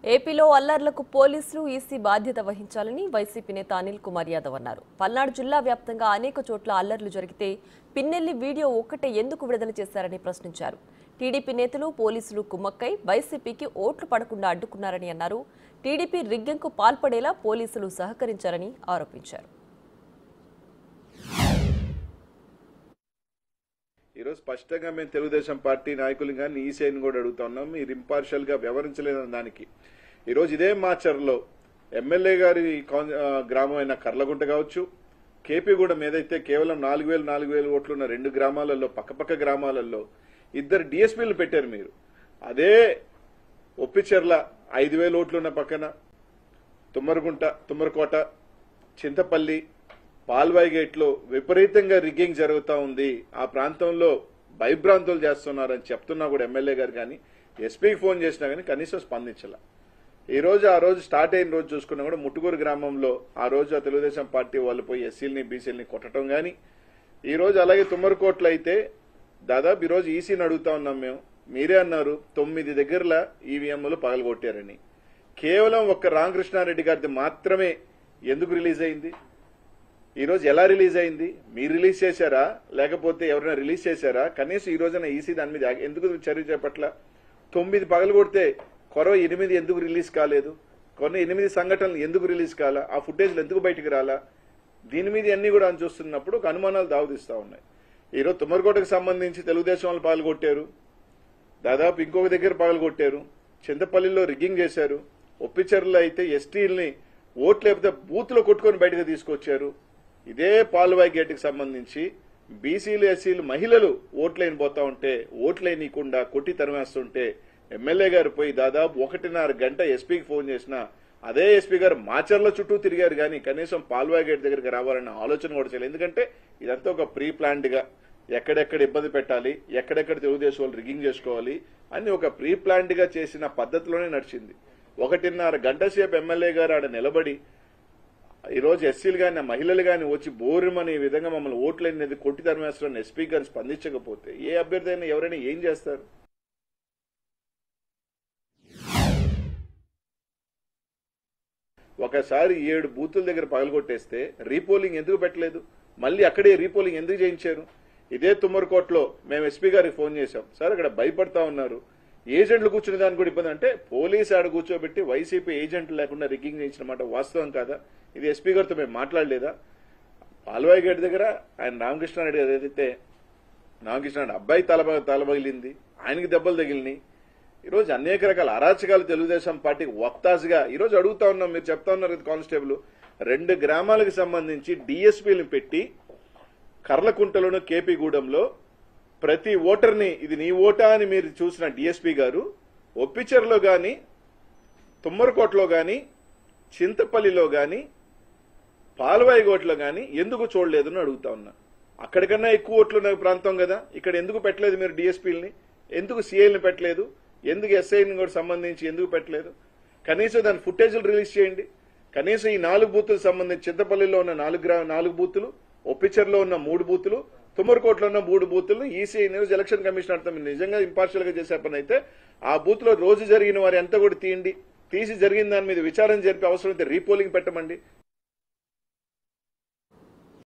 ఏపీలో అల్లర్లకు పోలీసులు ఈసీ బాధ్యత వహించాలని వైసీపీ నేత అనిల్ కుమార్ యాదవ్ అన్నారు. పల్నాడు జిల్లా వ్యాప్తంగా అనేక చోట్ల అల్లర్లు జరిగితే పిన్నెల్లి వీడియో ఒక్కటే ఎందుకు విడుదల చేశారని ప్రశ్నించారు. టీడీపీ నేతలు పోలీసులు కుమ్మక్కై వైసీపీకి ఓట్లు పడకుండా అడ్డుకున్నారని అన్నారు. టీడీపీ రిగ్గంకు పాల్పడేలా పోలీసులు సహకరించారని ఆరోపించారు. ఈరోజు స్పష్టంగా మేము తెలుగుదేశం పార్టీ నాయకులు కానీ ఈసీని కూడా అడుగుతా ఉన్నాం. మీరు ఇంపార్షియల్ గా వ్యవహరించలేదని దానికి ఈరోజు ఇదే మాచర్లో ఎమ్మెల్యే గారి గ్రామం అయిన కర్లగుంట కావచ్చు, కేపీగూడెం ఏదైతే కేవలం 4,000 ఓట్లున్న 2 గ్రామాలలో పక్కపక్క గ్రామాలలో 2 డిఎస్పీలు పెట్టారు. మీరు అదే ఒప్పిచెర్ల 5,000 ఓట్లున్న పక్కన తుమ్మరకోట, చింతపల్లి, పాల్వాయి గేట్లో విపరీతంగా రిగ్గింగ్ జరుగుతూ ఉంది. ఆ ప్రాంతంలో భయభ్రాంతులు చేస్తున్నారని చెప్తున్నా కూడా ఎమ్మెల్యే గారు కానీ ఎస్పీకి ఫోన్ చేసినా కానీ కనీసం స్పందించాల. ఆ రోజు స్టార్ట్ అయిన రోజు చూసుకున్నా కూడా ముట్టుకూరు గ్రామంలో ఆ రోజు ఆ తెలుగుదేశం పార్టీ వాళ్ళు పోయి ఎస్సీలని బీసీలని కొట్టడం కానీ, ఈ రోజు అలాగే తుమ్మరకోట్లో అయితే దాదాపు ఈ రోజు ఈసీని అడుగుతా ఉన్నాం మేము. మీరే అన్నారు 9 దగ్గరలా ఈవీఎంలు పగలగొట్టారని. కేవలం ఒక్క రామకృష్ణారెడ్డి గారిది మాత్రమే ఎందుకు రిలీజ్ అయింది? ఈ రోజు ఎలా రిలీజ్ అయింది? మీరు రిలీజ్ చేశారా లేకపోతే ఎవరైనా రిలీజ్ చేశారా? కనీసం ఈ రోజున ఈసీ దాని మీద ఎందుకు చర్య చేపట్ల? 9 పగలు కొడితే కొరవ 8 ఎందుకు రిలీజ్ కాలేదు? కొన్ని 8 సంఘటనలు ఎందుకు రిలీజ్ కాలా? ఆ ఫుటేజ్లు ఎందుకు బయటకు రాలా? దీని మీద అన్ని కూడా చూస్తున్నప్పుడు ఒక అనుమానాలు దావదిస్తా ఉన్నాయి. ఈరోజు తుమ్మరకోటకు సంబంధించి తెలుగుదేశం వాళ్ళు పగలగొట్టారు, దాదాపు ఇంకొక దగ్గర పగలగొట్టారు, చింతపల్లిలో రిగ్గింగ్ చేశారు, ఒప్పిచెర్లో అయితే ఎస్టీలని ఓట్లు లేకపోతే బూత్లో కొట్టుకొని బయటకు తీసుకొచ్చారు. ఇదే పాల్వాయి గేటుకు సంబంధించి బీసీలు ఎస్సీలు మహిళలు ఓట్లైన పోతా ఉంటే ఓట్లైనీయకుండా కొట్టి తరిమేస్తుంటే ఎమ్మెల్యే గారు పోయి దాదాపు 1.5 గంట ఎస్పీకి ఫోన్ చేసినా అదే ఎస్పీ గారు మాచర్ల చుట్టూ తిరిగారు కానీ కనీసం పాల్వాయి గేట్ దగ్గరికి రావాలన్న ఆలోచన కూడా చేయలేదు. ఎందుకంటే ఇదంతా ఒక ప్రీ ప్లాన్డ్ గా ఎక్కడెక్కడ ఇబ్బంది పెట్టాలి, ఎక్కడెక్కడ తెలుగుదేశం వాళ్ళు రిగ్గింగ్ చేసుకోవాలి అని ఒక ప్రీ ప్లాన్డ్ గా చేసిన పద్ధతిలోనే నడిచింది. 1.5 గంట సేపు ఎమ్మెల్యే గారు ఆడ నిలబడి ఈ రోజు ఎస్సీలు కానీ మహిళలు కానీ వచ్చి బోరుమని ఈ విధంగా మమ్మల్ని ఓట్లనేది కొట్టి తరిమేస్తారని ఎస్పీ గారు స్పందించకపోతే ఏ అభ్యర్థి అయినా ఎవరైనా ఏం చేస్తారు? ఒకసారి 7 బూతుల దగ్గర పగలగొట్టేస్తే రీపోలింగ్ ఎందుకు పెట్టలేదు? మళ్ళీ అక్కడే రీపోలింగ్ ఎందుకు చేయించారు? ఇదే తుమ్మరకోటలో మేము ఎస్పీ గారికి ఫోన్ చేశాం. సార్ అక్కడ భయపడతా ఉన్నారు, ఏజెంట్లు కూర్చునే దానికి కూడా ఇబ్బంది. అంటే పోలీసు ఆడ కూర్చోబెట్టి వైసీపీ ఏజెంట్లు లేకుండా రిగ్గింగ్ చేయించిన మాట వాస్తవం కాదా? ఇది ఎస్పీ గారితో మేము మాట్లాడలేదా? పాల్వాయి గేట్ దగ్గర ఆయన రామకృష్ణారెడ్డి గారు ఏదైతే రామకృష్ణారెడ్డి అబ్బాయి తలబగిలింది, ఆయనకి దెబ్బలు తగిలినాయి. ఈరోజు అనేక రకాల అరాచకాలు తెలుగుదేశం పార్టీకి వక్తాసుగా ఈరోజు అడుగుతా ఉన్నాం. మీరు చెప్తా ఉన్నారు కదా కానిస్టేబుల్ 2 గ్రామాలకు సంబంధించి డిఎస్పీలను పెట్టి కర్లకుంటలోను కేపీగూడెంలో ప్రతి ఓటర్ని ఇది నీ ఓటా అని మీరు చూసిన డిఎస్పీ గారు ఒప్పిచెర్లో గాని, తుమ్మరకోటలో గాని, చింతపల్లిలో గాని, పాల్వాయిగోట్లో గాని ఎందుకు చూడలేదని అడుగుతా ఉన్నా. అక్కడికన్నా ఎక్కువ ఓట్లున్న ప్రాంతం కదా, ఇక్కడ ఎందుకు పెట్టలేదు మీరు డిఎస్పీలని? ఎందుకు సిఐని పెట్టలేదు? ఎందుకు ఎస్ఐని కూడా సంబంధించి ఎందుకు పెట్టలేదు? కనీసం దాని ఫుటేజ్లు రిలీజ్ చేయండి. కనీసం ఈ 4 బూతులకు సంబంధించి చింతపల్లిలో ఉన్న 4 బూతులు, ఒప్పిచెర్లో ఉన్న 3 బూతులు, తుమ్మరకోటలో ఉన్న 3 బూతులను ఈసీ న్యూస్ ఎలక్షన్ కమిషన్ మీరు నిజంగా ఇంపార్షియల్ గా చేసే పని అయితే ఆ బూత్ లో రోజు జరిగిన వారి అంతా కూడా తీసి జరిగిన దాని మీద విచారణ జరిపే అవసరం అయితే రీపోలింగ్ పెట్టమండి.